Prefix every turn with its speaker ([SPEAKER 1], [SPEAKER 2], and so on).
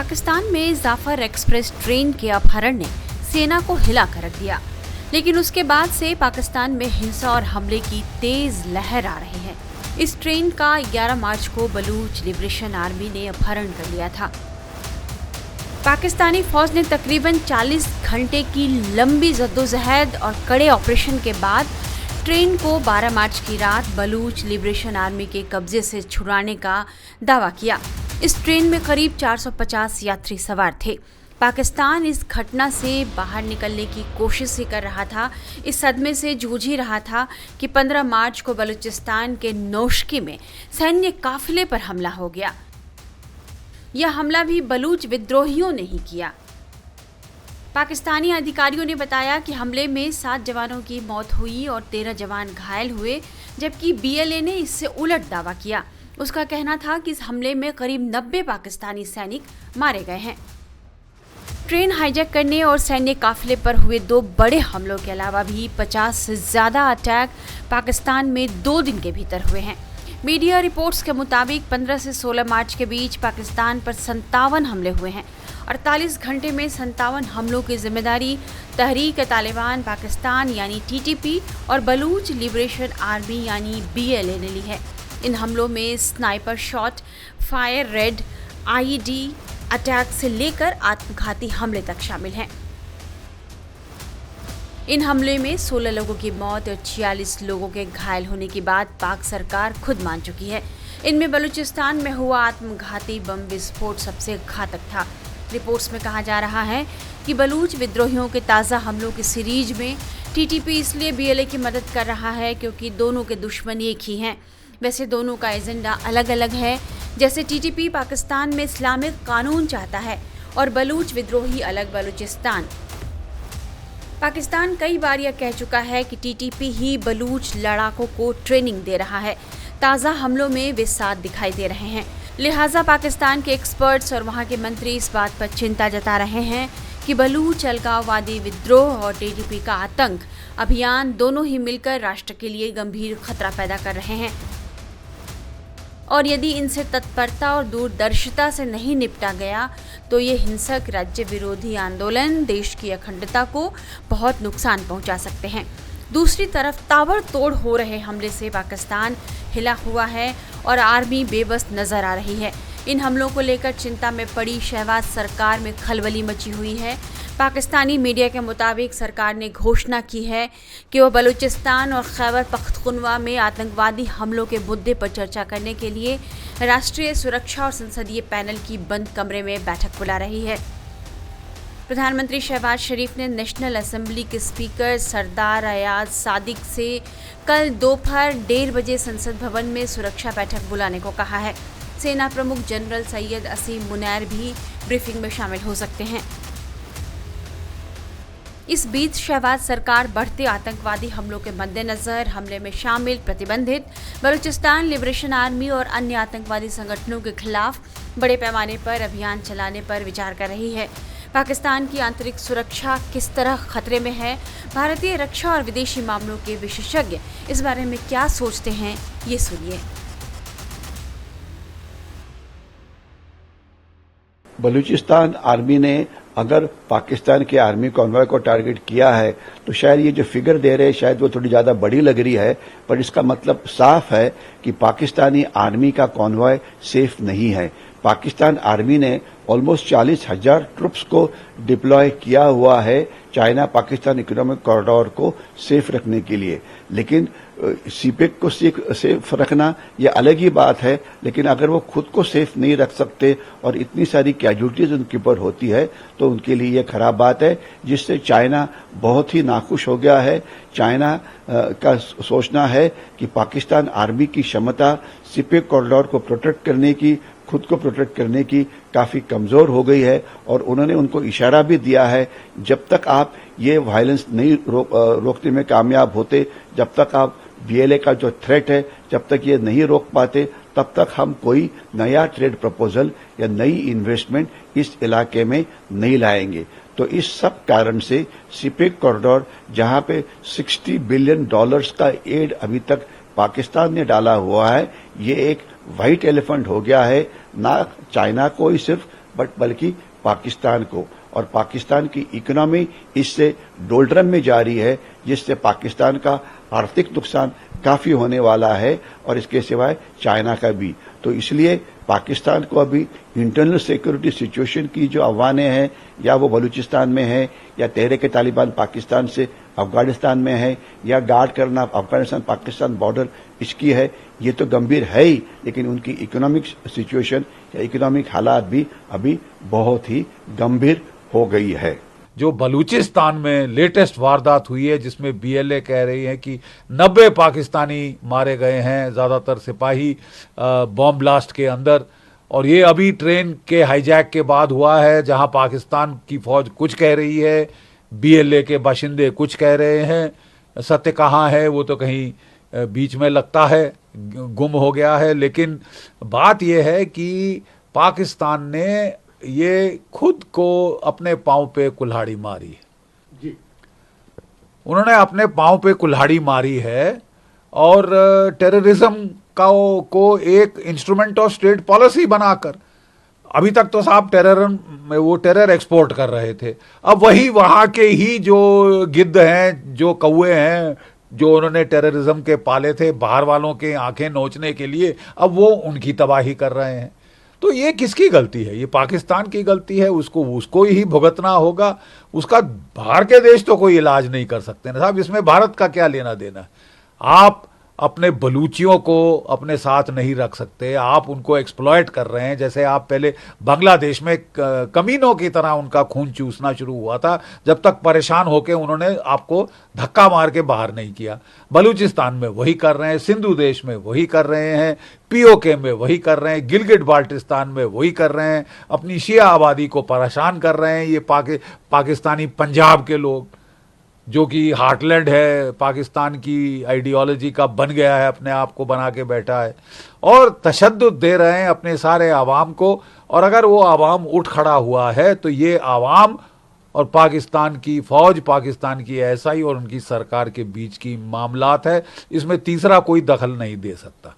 [SPEAKER 1] पाकिस्तान में Jafar express train के अपहरण ने सेना को हिला कर रख दिया, लेकिन उसके बाद से पाकिस्तान में हिंसा और हमले की तेज लहर आ रही है। इस ट्रेन का 11 मार्च को बलूच लिबरेशन आर्मी ने अपहरण कर लिया था। पाकिस्तानी फौज ने तकरीबन 40 घंटे की लंबी जद्दोजहद और कड़े ऑपरेशन के बाद ट्रेन को 12 मार्च की रात बलूच लिबरेशन आर्मी के कब्जे से छुड़ाने का दावा किया। इस ट्रेन में करीब 450 यात्री सवार थे। पाकिस्तान इस घटना से बाहर निकलने की कोशिश ही कर रहा था, इस सदमे से जूझ ही रहा था कि 15 मार्च को बलूचिस्तान के नौशकी में सैन्य काफिले पर हमला हो गया। यह हमला भी बलूच विद्रोहियों ने ही किया। पाकिस्तानी अधिकारियों ने बताया कि हमले में 7 जवानों की मौत हुई और 13 जवान घायल हुए, जबकि बीएलए ने इससे उलट दावा किया। उसका कहना था कि इस हमले में करीब 90 पाकिस्तानी सैनिक मारे गए हैं। ट्रेन हाईजैक करने और सैन्य काफिले पर हुए 2 बड़े हमलों के अलावा भी 50 से ज्यादा अटैक पाकिस्तान में 2 दिन के भीतर हुए हैं। मीडिया रिपोर्ट्स के मुताबिक 15 से 16 मार्च के बीच पाकिस्तान पर 57 हमले हुए हैं। 48 घंटे में 57 हमलों की जिम्मेदारी तहरीक-ए-तालिबान पाकिस्तान यानी टीटीपी और बलूच लिबरेशन आर्मी यानी बीएलए ने ली है। इन हमलों में sniper shot, fire red, IED attack से लेकर आत्मघाती हमले तक शामिल हैं। इन हमले में 16 लोगों की मौत और 46 लोगों के घायल होने की बात पाक सरकार खुद मान चुकी है। इनमें बलूचिस्तान में हुआ आत्मघाती बम विस्फोट सबसे घातक था। रिपोर्ट्स में कहा जा रहा है कि बलूच विद्रोहियों के ताज़ा हमलों की सीरीज में टीटीपी इसलिए बीएलए की मदद कर रहा है क्योंकि दोनों के दुश्मन एक ही हैं। वैसे दोनों का एजेंडा अलग अलग है। जैसे टीटीपी पाकिस्तान में इस्लामिक कानून चाहता है और बलूच विद्रोही अलग बलूचिस्तान। पाकिस्तान कई बार यह कह चुका है कि टीटीपी ही बलूच लड़ाकों को ट्रेनिंग दे रहा है। ताज़ा हमलों में वे साथ दिखाई दे रहे हैं। लिहाजा पाकिस्तान के एक्सपर्ट्स और वहां के मंत्री इस बात पर चिंता जता रहे हैं कि बलूच अलगाववादी विद्रोह और टीटीपी का आतंक अभियान दोनों ही मिलकर राष्ट्र के लिए गंभीर खतरा पैदा कर रहे हैं और यदि इनसे तत्परता और दूरदर्शिता से नहीं निपटा गया तो ये हिंसक राज्य विरोधी आंदोलन देश की अखंडता को बहुत नुकसान पहुंचा सकते हैं। दूसरी तरफ ताबड़तोड़ हो रहे हमले से पाकिस्तान हिला हुआ है और आर्मी बेबस नजर आ रही है। इन हमलों को लेकर चिंता में पड़ी शहबाज सरकार में खलबली मची हुई है। पाकिस्तानी मीडिया के मुताबिक सरकार ने घोषणा की है कि वह बलूचिस्तान और खैबर पख्तूनख्वा में आतंकवादी हमलों के मुद्दे पर चर्चा करने के लिए राष्ट्रीय सुरक्षा और संसदीय पैनल की बंद कमरे में बैठक बुला रही है। प्रधानमंत्री शहबाज शरीफ ने नेशनल असेंबली के स्पीकर सरदार अयाज सादिक से कल दोपहर 1:30 बजे संसद भवन में सुरक्षा बैठक बुलाने को कहा है। सेना प्रमुख जनरल सैयद असीम मुनैर भी ब्रीफिंग में शामिल हो सकते हैं। इस बीच शहबाज सरकार बढ़ते आतंकवादी हमलों के मद्देनजर हमले में शामिल प्रतिबंधित बलूचिस्तान लिबरेशन आर्मी और अन्य आतंकवादी संगठनों के खिलाफ बड़े पैमाने पर अभियान चलाने पर विचार कर रही है। पाकिस्तान की आंतरिक सुरक्षा किस तरह खतरे में है, भारतीय रक्षा और विदेशी मामलों के विशेषज्ञ इस बारे में क्या सोचते हैं, ये सुनिए।
[SPEAKER 2] बलूचिस्तान आर्मी ने अगर पाकिस्तान के आर्मी कॉन्वॉय को टारगेट किया है तो शायद ये जो फिगर दे रहे हैं शायद वो थोड़ी ज्यादा बड़ी लग रही है, पर इसका मतलब साफ है कि पाकिस्तानी आर्मी का कॉन्वॉय सेफ नहीं है। पाकिस्तान आर्मी ने ऑलमोस्ट 40,000 ट्रुप्स को डिप्लॉय किया हुआ है चाइना पाकिस्तान इकोनॉमिक कॉरिडोर को सेफ रखने के लिए, लेकिन सीपेक को सेफ रखना यह अलग ही बात है। लेकिन अगर वो खुद को सेफ नहीं रख सकते और इतनी सारी कैजुअल्टीज उनके ऊपर होती है तो उनके लिए यह खराब बात है, जिससे चाइना बहुत ही नाखुश हो गया है। चाइना का सोचना है कि पाकिस्तान आर्मी की क्षमता सीपेक कॉरिडोर को प्रोटेक्ट करने की, खुद को प्रोटेक्ट करने की काफी कमजोर हो गई है और उन्होंने उनको इशारा भी दिया है, जब तक आप ये वायलेंस नहीं रोकने में कामयाब होते, जब तक आप बीएलए का जो थ्रेट है जब तक ये नहीं रोक पाते, तब तक हम कोई नया ट्रेड प्रपोजल या नई इन्वेस्टमेंट इस इलाके में नहीं लाएंगे। तो इस सब कारण से सीपेक कॉरिडोर, जहां पे $60 बिलियन का एड अभी तक पाकिस्तान ने डाला हुआ है, ये एक व्हाइट एलिफेंट हो गया है, ना चाइना को ही सिर्फ बट बल्कि पाकिस्तान को। और पाकिस्तान की इकोनॉमी इससे डोल्ड्रम में जा रही है, जिससे पाकिस्तान का आर्थिक नुकसान काफी होने वाला है और इसके सिवाय चाइना का भी। तो इसलिए पाकिस्तान को अभी इंटरनल सिक्योरिटी सिचुएशन की जो आह्वानें हैं, या वो बलूचिस्तान में है, या तहरीक तालिबान पाकिस्तान से अफगानिस्तान में है, या गार्ड करना अफगानिस्तान पाकिस्तान बॉर्डर इसकी है, ये तो गंभीर है ही, लेकिन उनकी इकोनॉमिक सिचुएशन या इकोनॉमिक हालात भी अभी बहुत ही गंभीर हो गई है।
[SPEAKER 3] जो बलूचिस्तान में लेटेस्ट वारदात हुई है, जिसमें बीएलए कह रही है कि 90 पाकिस्तानी मारे गए हैं, ज़्यादातर सिपाही बॉम्ब ब्लास्ट के अंदर, और ये अभी ट्रेन के हाईजैक के बाद हुआ है, जहां पाकिस्तान की फौज कुछ कह रही है, बीएलए के बाशिंदे कुछ कह रहे हैं। सत्य कहाँ है वो तो कहीं बीच में लगता है गुम हो गया है। लेकिन बात यह है कि पाकिस्तान ने ये खुद को अपने पांव पे कुल्हाड़ी मारी है जी। उन्होंने अपने पांव पे कुल्हाड़ी मारी है और टेररिज्म को एक इंस्ट्रूमेंट ऑफ स्टेट पॉलिसी बनाकर, अभी तक तो साहब टेरर एक्सपोर्ट कर रहे थे, अब वही वहां के ही जो गिद्ध हैं, जो कौए हैं, जो उन्होंने टेररिज्म के पाले थे बाहर वालों के आंखें नोचने के लिए, अब वो उनकी तबाही कर रहे हैं। तो ये किसकी गलती है? ये पाकिस्तान की गलती है, उसको ही भुगतना होगा। उसका बाहर के देश तो कोई इलाज नहीं कर सकते ना साहब, इसमें भारत का क्या लेना देना। आप अपने बलूचियों को अपने साथ नहीं रख सकते, आप उनको एक्सप्लॉयट कर रहे हैं। जैसे आप पहले बांग्लादेश में कमीनों की तरह उनका खून चूसना शुरू हुआ था, जब तक परेशान होकर उन्होंने आपको धक्का मार के बाहर नहीं किया। बलूचिस्तान में वही कर रहे हैं, सिंधु देश में वही कर रहे हैं, पीओके में वही कर रहे हैं, गिलगिट बाल्टिस्तान में वही कर रहे हैं, अपनी शिया आबादी को परेशान कर रहे हैं। ये पाकिस्तानी पंजाब के लोग, जो कि हार्टलैंड है पाकिस्तान की आइडियोलॉजी का, बन गया है, अपने आप को बना के बैठा है, और तशद्दुद दे रहे हैं अपने सारे आवाम को। और अगर वो आवाम उठ खड़ा हुआ है तो ये आवाम और पाकिस्तान की फौज, पाकिस्तान की एसआई और उनकी सरकार के बीच की मामलात है, इसमें तीसरा कोई दखल नहीं दे सकता।